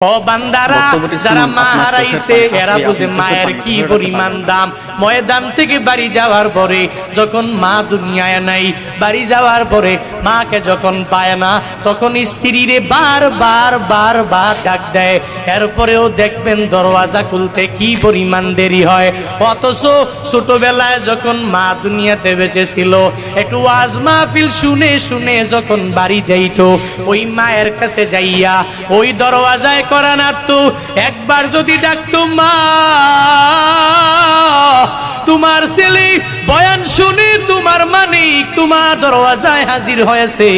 ও বান্দারা, যারা মা হারাইছে এরা বুঝে মায়ের কি পরিমাণ দাম। ময়দান থেকে বাড়ি যাওয়ার পরে যখন মা দুনিয়ায় নাই, বাড়ি যাওয়ার পরে মাকে যখন পায় না, তখন স্ত্রীরে বারবার ডাক দেয়। এরপরেও দেখবেন দরওয়াজা খুলতে কি পরিমাণ দেরি হয়। অথচ ছোটবেলায় যখন মা দুনিয়াতে বেঁচে ছিল, একটু ওয়াজ মাহফিল শুনে শুনে যখন বাড়ি যাইতো, ওই মায়ের কাছে যাইয়া ওই দরওয়াজায় করা না তো একবার যদি ডাকতো, মা তোমার ছেলে বয়ান শুনে তোমার মানিক তোমার দরওয়াজায় হাজির হয়েছে,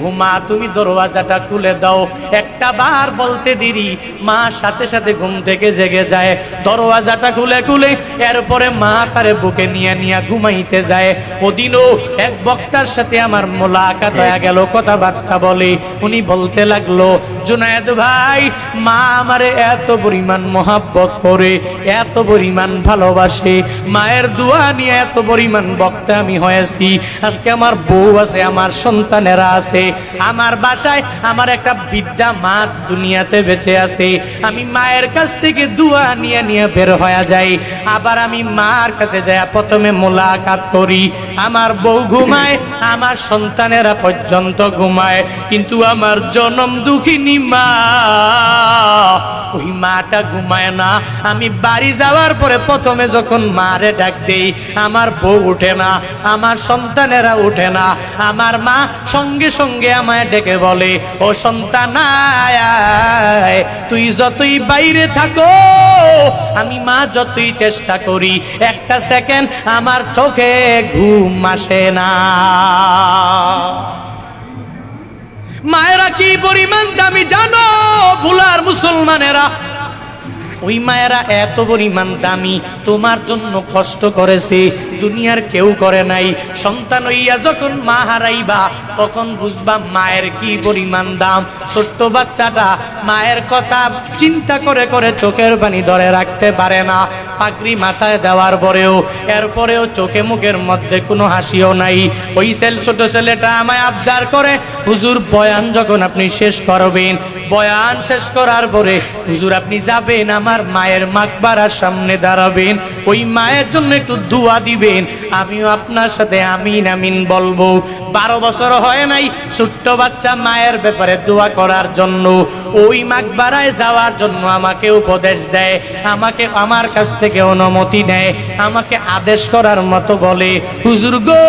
ও মা তুমি দরওয়াজাটা খুলে দাও। একটা বার বলতে দেরি, মা সাথে সাথে ঘুম থেকে জেগে যায়, দরওয়াজাটা খুলে খুলে এরপরে মা তারে বুকে নিয়ে নিয়ে ঘুমাইতে যায়। ওদিনও এক বক্তার সাথে আমার মোলাকাত হয়ে গেল, কথাবার্তা বলে। উনি বলতে লাগলো, জুনায়েদ ভাই, মা আমারে এত পরিমাণ মোহাব্বত করে, এত পরিমাণ ভালোবাসে, মায়ের দোয়া নিয়ে এত পরিমাণ বক্তা আমি হয়েছি। আজকে আমার বউ আছে, আমার সন্তানেরা আছে, আমার বাসায় আমার একটা বৃদ্ধা মা দুনিয়াতে বেঁচে আছে। আমি মায়ের কাছ থেকে দোয়া নিয়ে নিয়ে বের হয়ে যাই, আবার আমি মার কাছে যাই, প্রথমে মোলাকাত করি। আমার বউ ঘুমায়, আমার সন্তানেরা পর্যন্ত ঘুমায়, কিন্তু আমার জনম দুঃখিনী মা, ওই মাটা ঘুমায় না। আমি বাড়ি যাওয়ার পরে প্রথমে যখন মারে ডাক দেই, আমার বউ উঠে না, আমার সন্তানেরা উঠে না। আমার মা সঙ্গে সঙ্গে আমায় ডেকে বলে, ও সন্তান আয়, তুই যতই বাইরে থাকো, আমি মা যতই চেষ্টা করি, একটা সেকেন্ড আমার চোখে ঘুম আসে না। মায়েরা কি পরিমাণ দামি জানো ভুলার মুসলমানেরা? ওই মায়েরা এত পরিমাণ দামি, তোমার জন্য কষ্ট করেছে, দুনিয়ার কেউ করে নাই। সন্তান হইয়া যখন মা হারাইবা, তখন বুঝবা মায়ের কি পরিমাণ দাম। ছোট্ট বাচ্চাটা মায়ের কথা চিন্তা করে করে চোখের পানি ধরে রাখতে পারে না। পাগড়ি মাথায় দেওয়ার পরেও এরপরেও চোখে মুখের মধ্যে কোনো হাসিও নাই। ওই ছোট ছেলেটা আমায় আবদার করে, হুজুর বয়ান যখন আপনি শেষ করবেন, বয়ান শেষ করার পরে হুজুর আপনি যাবেন আমার মায়ের মাকবারার সামনে দাঁড়াবেন, ওই মায়ের জন্য একটু দোয়া দিবেন, আমিও আপনার সাথে আমিন আমিন বলবো। 12 বছর হয় নাই, ছোট্ট বাচ্চা মায়ের ব্যাপারে দোয়া করার জন্য, ওই মাকবারায় যাওয়ার জন্য আমাকে উপদেশ দেয়, আমাকে আমার কাছ থেকে অনুমতি নেয়, আমাকে আদেশ করার মতো বলে, হুজুর গো,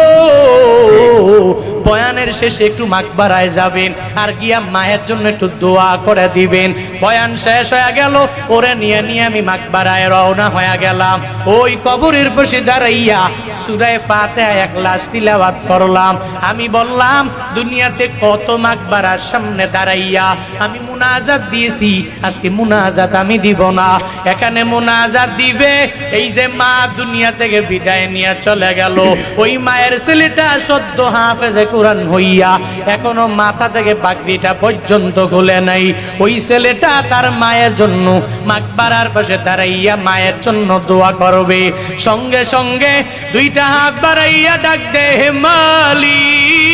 বয়ানের শেষে একটু মাকবারায় যাবেন, আর গিয়া মায়ের জন্য একটু দোয়া করে দিবেন। বয়ান শেষ হয়ে গেল, ওরে নিয়ে নিয়ে আমি মাকবারায় রওনা হয়ে গেলাম। ওই কবরের পাশে দাঁড়াইয়া সূরা ফাতিহা এক লাশ তিলাওয়াত করলাম। আমি বললাম, দুনিয়াতে কত মাকবারার সামনে দাঁড়াইয়া আমি মুনাজাত দিয়েছি, আজকে মুনাজাত আমি দিব না, এখানে মুনাজাত দিবে এই যে মা দুনিয়া থেকে বিদায় নিয়ে চলে গেল। ওই মায়ের ছেলেটা সদ্য হাফেজে কোরআন হইয়া এখনো মাথা থেকে পাগড়িটা পর্যন্ত খুলে নাই। ওই ছেলেটা তার মায়ের জন্য মাকবারার পাশে দাঁড়াইয়া মায়ের জন্য দোয়া করবে। সঙ্গে সঙ্গে দুইটা হাত বাড়াইয়া ডাক দে, হে মালিক,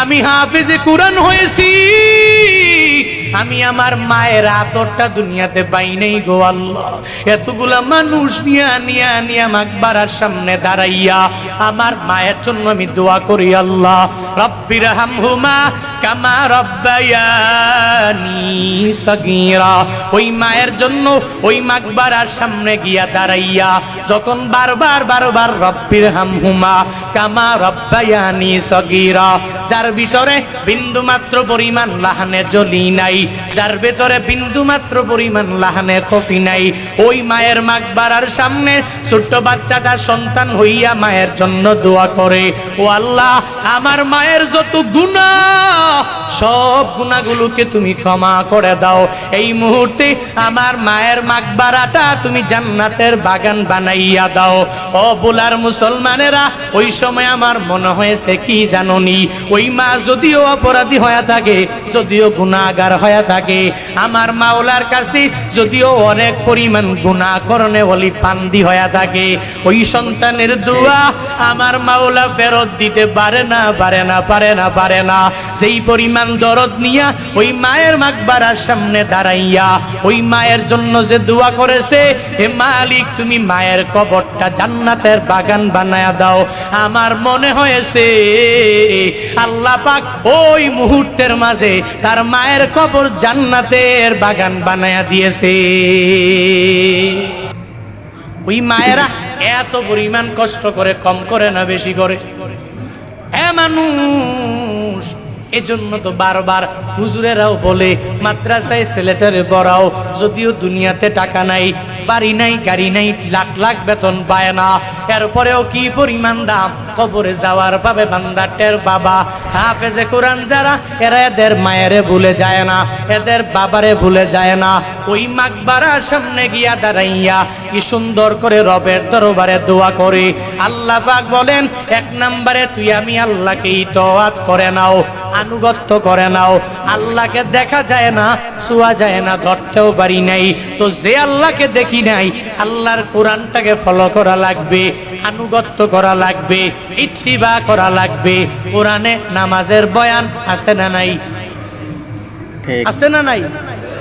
আমি হাফেজে কোরআন হয়েছি, আমি আমার মায়ের আদরটা দুনিয়াতে পাই নাই গো আল্লাহ। এতগুলা মানুষ নিয়া মাকবারার সামনে দাঁড়াইয়া আমার মায়ের জন্য আমি দোয়া করি, আল্লাহ রব্বির হামহুমা কামা রব্বায়ানি সগীরা। ওই মায়ের জন্য ওই মাকবারার সামনে গিয়া দাঁড়াইয়া যখন বারবার রব্বির হামহুমা কামা রব্বায়ানি সগীরা, যার ভিতরে বিন্দু মাত্র পরিমাণ লাহানে জ্বলি নাই, যার ভেতরে বিন্দু মাত্র পরিমাণ লাহানে খফি নাই, ওই মায়ের মাকবারার সামনে ছোট্ট বাচ্চাটা সন্তান হইয়া মায়ের জন্য দোয়া করে, ও আল্লাহ, আমার মায়ের যত গুনাহ সব গুনাহগুলোকে তুমি ক্ষমা করে দাও। এই মুহূর্তে আমার মায়ের মাকবারাটা তুমি জান্নাতের বাগান বানাইয়া দাও। ও বুলার মুসলমানেরা, ওই সময় আমার মনে হয়েছে কি জাননি, ওই মা যদিও অপরাধী হয়ে থাকে, যদিও গুনাহগার হয়ে থাকে, আমার মাওলার কাছে যদিও অনেক পরিমাণ গুনাহ করনে বলি পান্দি হয়ে থাকে, ওই সন্তানের দোয়া আমার মাওলা ফেরত দিতে পারে না, পারে না। যেই পরিমাণ দরদ নিয়া ওই মায়ের মাকবারার সামনে দাঁড়াইয়া ওই মায়ের জন্য যে দোয়া করেছে, হে মালিক তুমি মায়ের কবরটা জান্নাতের বাগান বানায়া দাও, আমার মনে হয়েছে আল্লাহ পাক ওই মুহূর্তের মাঝে তার মায়ের কবর জান্নাতের বাগান বানায়া দিয়েছে। ওই মায়েরা এত পরিমাণ কষ্ট করে, কম করে না বেশি করে? মানুষ এজন্য তো বারবার হুজুরেরাও বলে মাদ্রাসায় ছেলেটারে পড়াও, যদিও দুনিয়াতে টাকা নাই, বাড়ি নাই, গাড়ি নাই, লাখ লাখ বেতন পায় না, এরপরেও কি পরিমাণ দাম, কবরে যাওয়ার পাবে বান্দাটের বাবা হাফেজে কোরআন যারা, এরা এদের মায়েরে ভুলে যায় না, এদের বাবারে ভুলে যায় না। ওই মাকবারার সামনে গিয়া দাঁড়াইয়া কি সুন্দর করে রবের দরবারে দোয়া করে। আল্লাহ পাক বলেন, এক নম্বরে তুই আমি আল্লাহকে ইতাআত করে নাও, আনুগত্য করে নাও। আল্লাহকে দেখা যায় না, ছোঁয়া যায় না, ধরতেও পারি নাই, তো যে আল্লাহকে দেখি নাই, আল্লাহর কোরআনটাকে ফলো করা লাগবে, আনুগত্য করা লাগবে, ইত্তিবা করা লাগবে। কোরআনে নামাজের বয়ান আছে না নাই? আছে না নাই?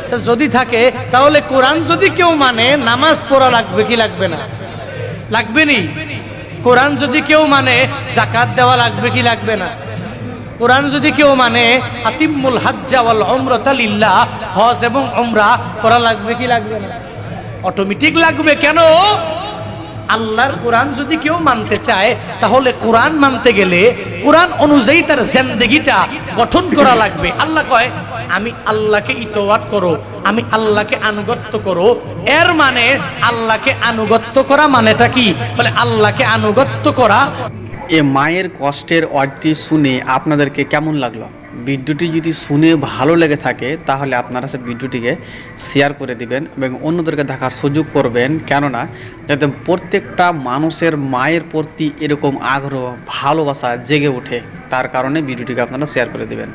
তো যদি থাকে তাহলে কোরআন যদি কেউ মানে, নামাজ পড়া লাগবে কি লাগবে না? লাগবে নি? কোরআন যদি কেউ মানে, যাকাত দেওয়া লাগবে কি লাগবে না? কোরআন যদি কেউ মানে, আতিম্মুল হাজ্জা ওয়াল উমরাতা লিল্লাহ, হজ এবং উমরা করা লাগবে কি লাগবে না? অটোমেটিক লাগবে। কেন? আল্লাহর কোরআন যদি কেউ মানতে চায়, তাহলে কোরআন মানতে গেলে কোরআন অনুযায়ী তার জিন্দেগিটা গঠন করা লাগবে। আল্লাহ কয় আমি আল্লাহকে ইতাআত করো, আমি আল্লাহকে আনুগত্য করো। এর মানে আল্লাহকে আনুগত্য করা মানেটা কি? বলে আল্লাহকে আনুগত্য করা। এ মায়ের কষ্টের ওয়ার্ডটি শুনে আপনাদেরকে কেমন লাগলো? ভিডিওটি যদি শুনে ভালো লেগে থাকে তাহলে আপনারা সে ভিডিওটিকে শেয়ার করে দিবেন এবং অন্যদেরকে দেখার সুযোগ করবেন, কেননা যাতে প্রত্যেকটা মানুষের মায়ের প্রতি এরকম আগ্রহ, ভালোবাসা জেগে ওঠে, তার কারণে ভিডিওটিকে আপনারা শেয়ার করে দিবেন।